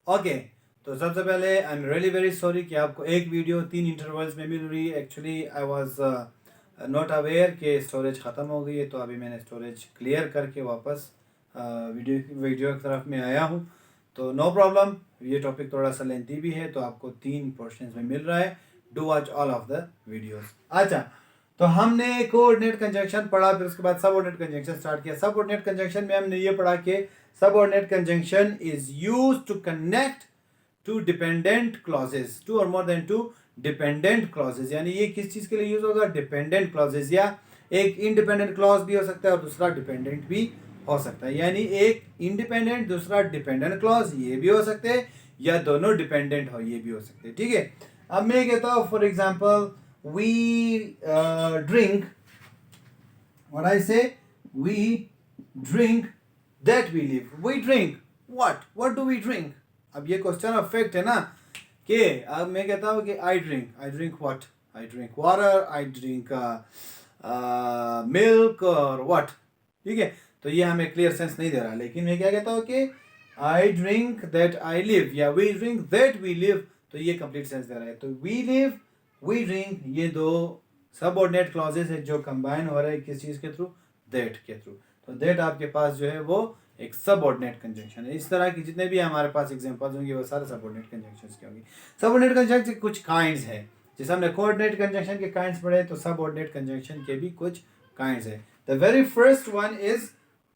Okay, तो सबसे पहले I am really very sorry कि आपको एक वीडियो 3 इंटरवल्स में मिल रही है। Actually I was not aware कि स्टोरेज ख़त्म हो गई है, तो अभी मैंने स्टोरेज क्लियर करके वापस वीडियो की तरफ में आया हूँ। तो नो प्रॉब्लम, ये टॉपिक थोड़ा सा लेंथी भी है, तो आपको 3 पोर्शंस में मिल रहा है। Do watch all of the videos. अच्छा, तो हमने कोऑर्डिनेट कंजंक्शन पढ़ा, फिर उसके बाद सबऑर्डिनेट कंजंक्शन स्टार्ट किया। सबऑर्डिनेट कंजंक्शन में हमने ये पढ़ा कि subordinate conjunction is used to connect two dependent clauses, two or more than two dependent clauses। यानी ये किस चीज के लिए यूज होगा? डिपेंडेंट क्लॉजेज, या एक इंडिपेंडेंट क्लॉज भी हो सकता है और दूसरा डिपेंडेंट भी हो सकता है। यानी एक इंडिपेंडेंट दूसरा डिपेंडेंट क्लॉज ये भी हो सकते हैं, या दोनों डिपेंडेंट हो ये भी हो सकते हैं। ठीक है, अब मैं कहता हूँ for example we drink, what I say, we drink that we live, we drink what do we drink? अब ये क्वेश्चन ऑफ फैक्ट है ना, कि अब मैं कहता हूँ कि I drink what, I drink water, I drink milk और what। ठीक है, तो ये हमें क्लियर सेंस नहीं दे रहा, लेकिन मैं क्या कहता हूँ कि I drink that I live या we drink that we live, तो ये कंप्लीट सेंस दे रहा है। तो वी लिव, वी ड्रिंक, ये दो सबऑर्डिनेट क्लॉजेस है जो कंबाइन हो रहे हैं किस चीज़ के थ्रू? दैट के थ्रू। तो दैट आपके पास जो है वो एक सबऑर्डिनेट कंजंक्शन है। इस तरह की जितने भी हमारे पास एग्जांपल्स होंगे वो सारे सबऑर्डिनेट कंजंक्शंस के होंगे। सबऑर्डिनेट कंजंक्शन के कुछ काइंड्स है, जैसे हमने कोऑर्डिनेट कंजंक्शन के काइंड्स पढ़े, तो सबऑर्डिनेट कंजंक्शन के भी कुछ काइंड्स है। The very first one is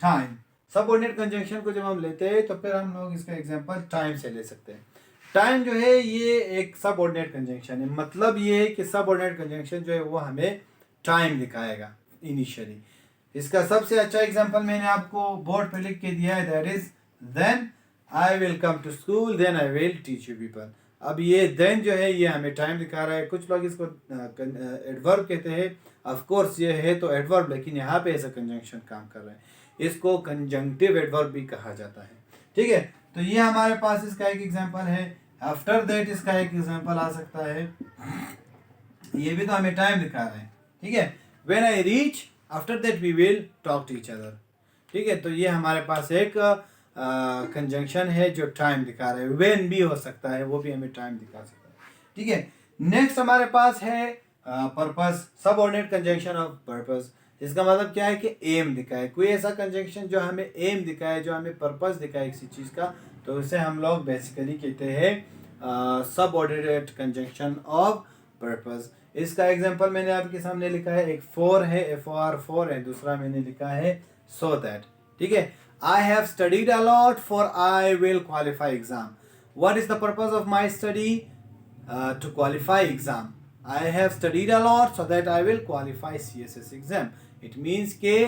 time. Subordinate conjunction को जब हम लेते हैं तो फिर हम लोग इसका एग्जांपल टाइम से ले सकते हैं। टाइम जो है ये एक सबऑर्डिनेट कंजंक्शन है, मतलब ये है कि सबऑर्डिनेट कंजंक्शन जो है वो हमें टाइम दिखाएगा इनिशियली। इसका सबसे अच्छा एग्जांपल मैंने आपको बोर्ड पे लिख के दिया है, that is then I will come to school, then I will teach you people. अब ये देन जो है ये हमें टाइम दिखा रहा है। कुछ लोग इसको एडवर्ब कहते हैं, ऑफ कोर्स ये है तो एडवर्ब, लेकिन यहाँ पे ऐसा कंजंक्शन काम कर रहा है, इसको कंजंक्टिव एडवर्ब भी कहा जाता है। ठीक है, तो ये हमारे पास इसका एक एग्जांपल है। आफ्टर दैट इसका एक एग्जांपल आ सकता है, ये भी तो हमें टाइम दिखा रहा है। ठीक है, when I reach, after that we will talk to each other. ठीक है, तो ये हमारे पास एक कंजंक्शन है जो टाइम दिखा रहा है। व्हेन भी हो सकता है, वो भी हमें टाइम दिखा सकता है। ठीक है, नेक्स्ट हमारे पास है purpose, subordinate conjunction of purpose. इसका मतलब क्या है कि एम दिखाए, कोई ऐसा कंजंक्शन जो हमें एम दिखाए, जो हमें पर्पस दिखाए किसी चीज़ का, तो उसे हम लोग बेसिकली कहते हैं सबऑर्डिनेट कंजंक्शन ऑफ पर्पस। इसका एग्जांपल मैंने आपके सामने लिखा है, एक फॉर है, FOR फॉर है, दूसरा मैंने लिखा है सो दैट। ठीक है, I have studied a lot for I will qualify exam. What is the purpose of my study? To qualify exam. I have studied a lot so that I will qualify CSS exam. It means के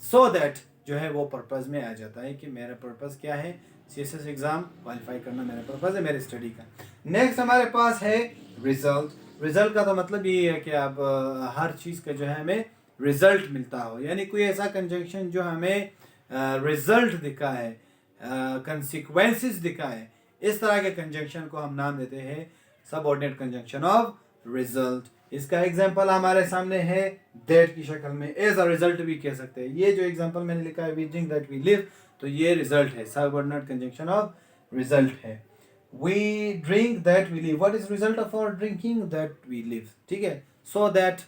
so that जो है वो purpose में आ जाता है कि मेरा purpose क्या है, CSS एग्जाम क्वालिफाई करना मेरा पर्पस है मेरे स्टडी का। नेक्स्ट हमारे पास है रिजल्ट। रिजल्ट का तो मतलब ये है कि आप हर चीज़ का जो है हमें रिजल्ट मिलता हो, यानी कोई ऐसा कंजंक्शन जो हमें रिजल्ट दिखा है, कंसिक्वेंसेस दिखा है, इस तरह के कंजंक्शन को हम नाम देते हैं सबऑर्डिनेट कंजंक्शन ऑफ रिजल्ट। इसका एग्जांपल हमारे सामने है दैट की शक्ल में, एज अ रिजल्ट भी कह सकते हैं। ये जो एग्जांपल मैंने लिखा है we drink that we live, तो ये रिजल्ट है, सबऑर्डिनेट कंजंक्शन ऑफ रिजल्ट है। we drink that we live, what is result of our drinking? that we live। ठीक है, so that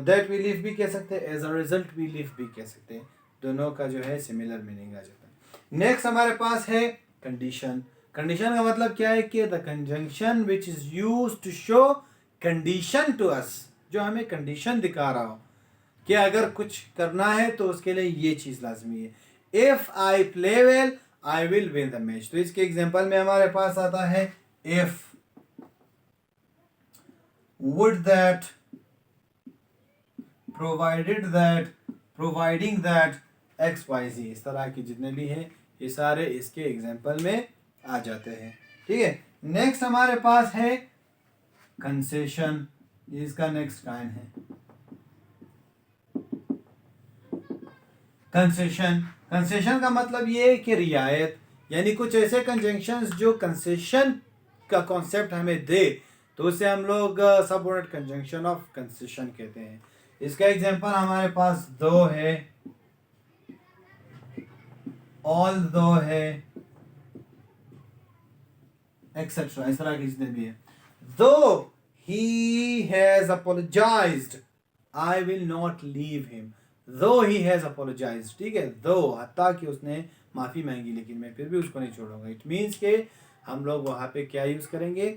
that we live भी कह सकते हैं, as a result we live भी कह सकते हैं, दोनों का जो है सिमिलर मीनिंग आ जाता है। नेक्स्ट हमारे पास है कंडीशन। कंडीशन का मतलब क्या है कि the conjunction which is used to show condition to us, जो हमें कंडीशन दिखा रहा हो कि अगर कुछ करना है तो उसके लिए ये चीज लाजमी है। If I play well I will win the match. तो इसके एग्जांपल में हमारे पास आता है if, would that, provided that, providing that, XYZ, इस तरह के जितने भी हैं ये सारे इसके एग्जांपल में आ जाते हैं। ठीक है, नेक्स्ट हमारे पास है कंसेशन, इसका नेक्स्ट काइंड है कंसेशन। कंसेशन का मतलब ये है कि रियायत, यानी कुछ ऐसे कंजंक्शंस जो कंसेशन का कॉन्सेप्ट हमें दे, तो उसे हम लोग सबऑर्डिनेट कंजंक्शन ऑफ कंसेशन कहते हैं। इसका एग्जांपल हमारे पास दो है, ऑल दो है, एक्सेट्रा, इस तरह के जितने भी है। दो he has apologised I will not leave him, दो ही हैज अपोलोजाइज्ड, ठीक है, दो हत्ता कि उसने माफ़ी मांगी लेकिन मैं फिर भी उसको नहीं छोड़ूंगा। इट मीन्स के हम लोग वहाँ पे क्या यूज़ करेंगे,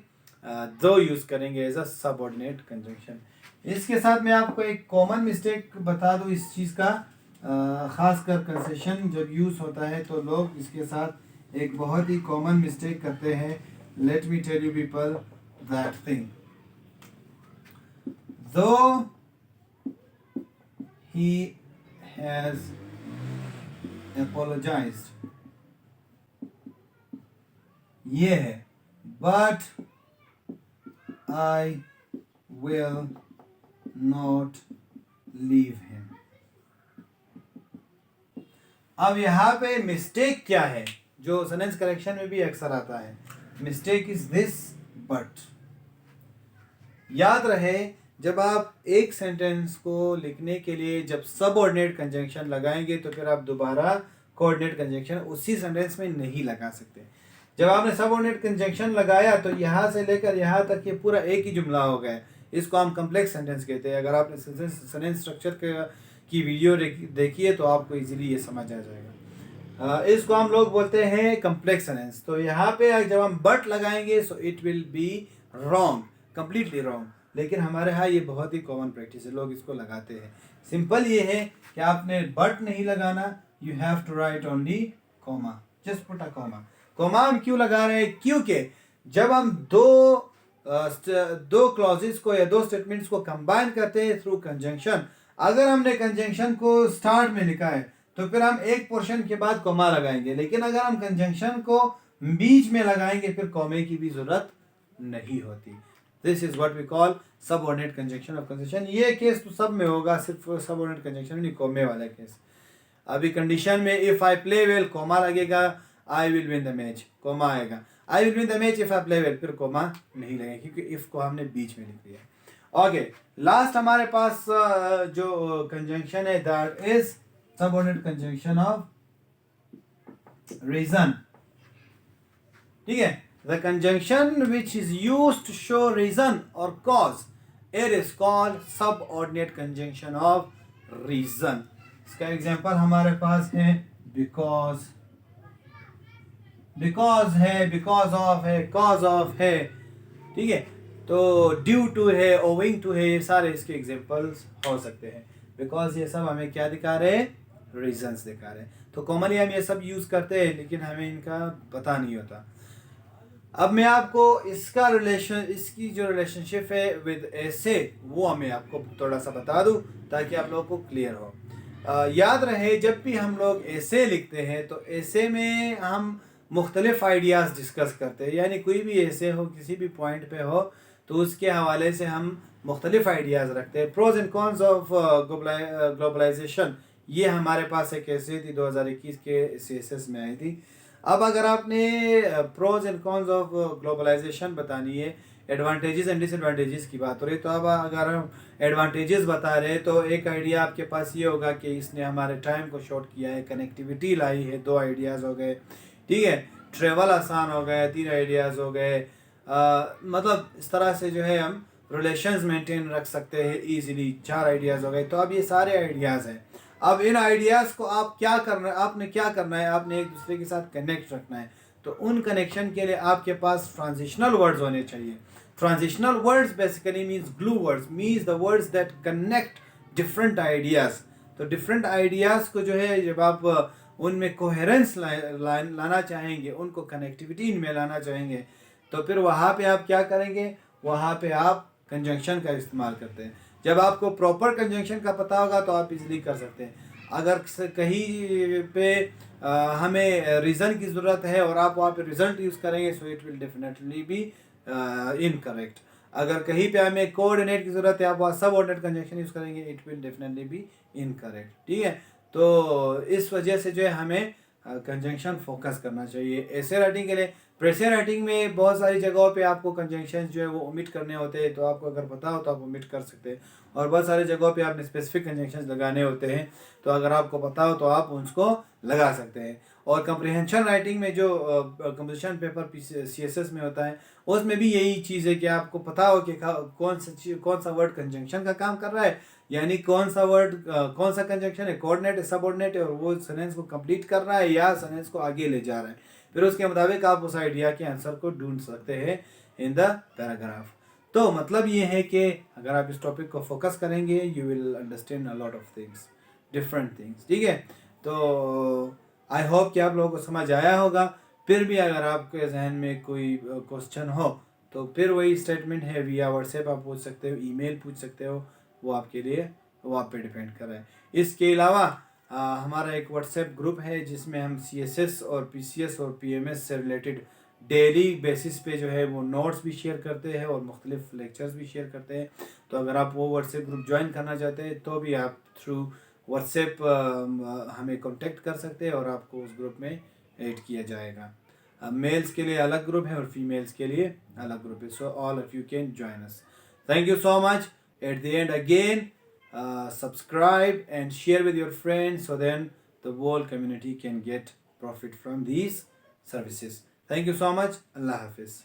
दो यूज़ करेंगे एज अ सबऑर्डिनेट कंजंक्शन। इसके साथ मैं आपको एक कॉमन मिस्टेक बता दूँ इस चीज़ का, ख़ासकर कंसेशन जब यूज़ होता है तो लोग इसके साथ एक बहुत ही कॉमन मिस्टेक करते हैं। Let me tell you people that thing, दो he has apologized, ये है, but I will not leave him। अब यहाँ पे मिस्टेक क्या है जो सेंटेंस करेक्शन में भी अक्सर आता है, मिस्टेक इज दिस बट। याद रहे जब आप एक सेंटेंस को लिखने के लिए जब सबऑर्डिनेट कंजंक्शन लगाएंगे तो फिर आप दोबारा कोऑर्डिनेट कंजंक्शन उसी सेंटेंस में नहीं लगा सकते। जब आपने सबऑर्डिनेट कंजंक्शन लगाया तो यहाँ से लेकर यहाँ तक ये पूरा एक ही जुमला हो गया, इसको हम कम्प्लेक्स सेंटेंस कहते हैं। अगर आपने सेंटेंस स्ट्रक्चर की वीडियो देखी है तो आपको इजीली ये समझ आ जाएगा। इसको हम लोग बोलते हैं कम्प्लेक्स सेंटेंस। तो यहाँ पे जब हम बट लगाएंगे so it will be wrong, completely wrong, लेकिन हमारे यहाँ ये बहुत ही कॉमन प्रैक्टिस है, लोग इसको लगाते हैं। सिंपल ये है कि आपने बट नहीं लगाना, you have to write only comma, just put a comma. Comma हम क्यों लगा रहे हैं, क्योंकि जब हम दो क्लॉजेस को या दो स्टेटमेंट्स को कंबाइन करते हैं थ्रू कंजंक्शन, अगर हमने कंजंक्शन को स्टार्ट में लिखा है तो फिर हम एक पोर्शन के बाद कॉमा लगाएंगे, लेकिन अगर हम कंजंक्शन को बीच में लगाएंगे फिर कॉमे की भी जरूरत नहीं होती। This is what we call subordinate conjunction of concession. ये केस तो सब में होगा, सिर्फ सबऑर्डिनेट कंजंक्शन नहीं, कॉमे वाला केस। अभी कंडीशन में if I play well comma लगेगा, I will win the match comma आएगा, I will win the match if I play well, फिर कॉमा नहीं लगेगा क्योंकि इफ को हमने बीच में लिख दिया। ओके, लास्ट हमारे पास जो कंजंक्शन है that is subordinate conjunction of reason, ठीक है। The conjunction which is used to show reason or cause, it is called subordinate conjunction of reason। इसका एग्जांपल हमारे पास है because, because है, because of है, cause of है, ठीक है। तो due to है, owing to है, ये सारे इसके एग्जांपल्स हो सकते हैं। because ये सब हमें क्या दिखा रहे हैं, reasons दिखा रहे हैं। तो कॉमनली हम ये सब यूज करते हैं लेकिन हमें इनका पता नहीं होता। अब मैं आपको इसकी जो रिलेशनशिप है विद ऐसे वो मैं आपको थोड़ा सा बता दूं ताकि आप लोगों को क्लियर हो। याद रहे जब भी हम लोग ऐसे लिखते हैं तो ऐसे में हम मुख्तलिफ आइडियाज़ डिस्कस करते हैं, यानी कोई भी ऐसे हो किसी भी पॉइंट पे हो तो उसके हवाले से हम मुख्तलिफ आइडियाज़ रखते हैं। Pros and cons of globalization, ये हमारे पास एक ऐसे थी 2021 के CSS में आई थी। अब अगर आपने pros and cons of globalization बतानी है, एडवांटेजेस एंड डिसएडवांटेजेस की बात हो रही, तो अब अगर हम एडवांटेजेस बता रहे हैं तो एक आइडिया आपके पास ये होगा कि इसने हमारे टाइम को शॉर्ट किया है, कनेक्टिविटी लाई है, 2 आइडियाज़ हो गए, ठीक है, ट्रेवल आसान हो गया, 3 आइडियाज़ हो गए। मतलब इस तरह से जो है हम रिलेशंस मेंटेन रख सकते हैं ईजिली, 4 आइडियाज़ हो गए। तो अब ये सारे आइडियाज़ हैं। अब इन आइडियाज़ को आप क्या करना है, आपने क्या करना है, आपने एक दूसरे के साथ कनेक्ट रखना है। तो उन कनेक्शन के लिए आपके पास ट्रांजिशनल वर्ड्स होने चाहिए। Transitional words basically means glue words, means the words that connect different ideas. तो डिफरेंट आइडियाज़ को जो है जब आप उनमें कोहेरेंस लाना चाहेंगे, उनको कनेक्टिविटी इनमें लाना चाहेंगे, तो फिर वहाँ पे आप क्या करेंगे, वहाँ पे आप कंजंक्शन का इस्तेमाल करते हैं। जब आपको प्रॉपर कंजंक्शन का पता होगा तो आप इजीली कर सकते हैं। अगर कहीं पे हमें रीज़न की ज़रूरत है और आप वहाँ पे रिजल्ट यूज़ करेंगे so it will definitely be incorrect. अगर कहीं पे हमें कोऑर्डिनेट की ज़रूरत है, आप वहाँ सबऑर्डिनेट कंजंक्शन यूज़ करेंगे, it will definitely be incorrect, ठीक है। तो इस वजह से जो है हमें कंजंक्शन फोकस करना चाहिए ऐसे राइटिंग के लिए। प्रेसियर राइटिंग में बहुत सारी जगहों पे आपको कंजंक्शन जो है वो ओमिट करने होते हैं, तो आपको अगर पता हो तो आप ओमिट कर सकते हैं। और बहुत सारी जगहों पे आपने स्पेसिफिक कंजंक्शन लगाने होते हैं, तो अगर आपको पता हो तो आप उसको लगा सकते हैं। और कंप्रिहेंशन राइटिंग में जो कंपोजिशन पेपर CSS में होता है उसमें भी यही चीज़ है कि आपको पता हो कि कौन सा वर्ड कंजंक्शन का काम कर रहा है, यानी कौन सा वर्ड कौन सा कंजंक्शन है, कोऑर्डिनेट है, सबऑर्डिनेट है, और वो सेंटेंस को कंप्लीट कर रहा है या सेंटेंस को आगे ले जा रहा है। फिर उसके मुताबिक आप उस आइडिया के आंसर को ढूंढ सकते हैं इन द पैराग्राफ। तो मतलब ये है कि अगर आप इस टॉपिक को फोकस करेंगे you will understand a lot of things, different things, ठीक है। तो आई होप कि आप लोगों को समझ आया होगा। फिर भी अगर आपके जहन में कोई क्वेश्चन हो तो फिर वही स्टेटमेंट है, विया व्हाट्सएप आप पूछ सकते हो, ईमेल पूछ सकते हो, वो आपके लिए वो आप पे डिपेंड कर रहा है। इसके अलावा हमारा एक व्हाट्सएप ग्रुप है जिसमें हम CSS और PCS और PMS से रिलेटेड डेली बेसिस पे जो है वो नोट्स भी शेयर करते हैं और मुख्तलिफ लेक्चर्स भी शेयर करते हैं। तो अगर आप वो व्हाट्सएप ग्रुप ज्वाइन करना चाहते हैं तो भी आप थ्रू व्हाट्सएप हमें कांटेक्ट कर सकते हैं और आपको उस ग्रुप में ऐड किया जाएगा। मेल्स के लिए अलग ग्रुप है और फीमेल्स के लिए अलग ग्रुप है, so all of you can join us. Thank you so much. At the end again subscribe and share with your friends so then the whole community can get profit from these services. Thank you so much. Allah Hafiz.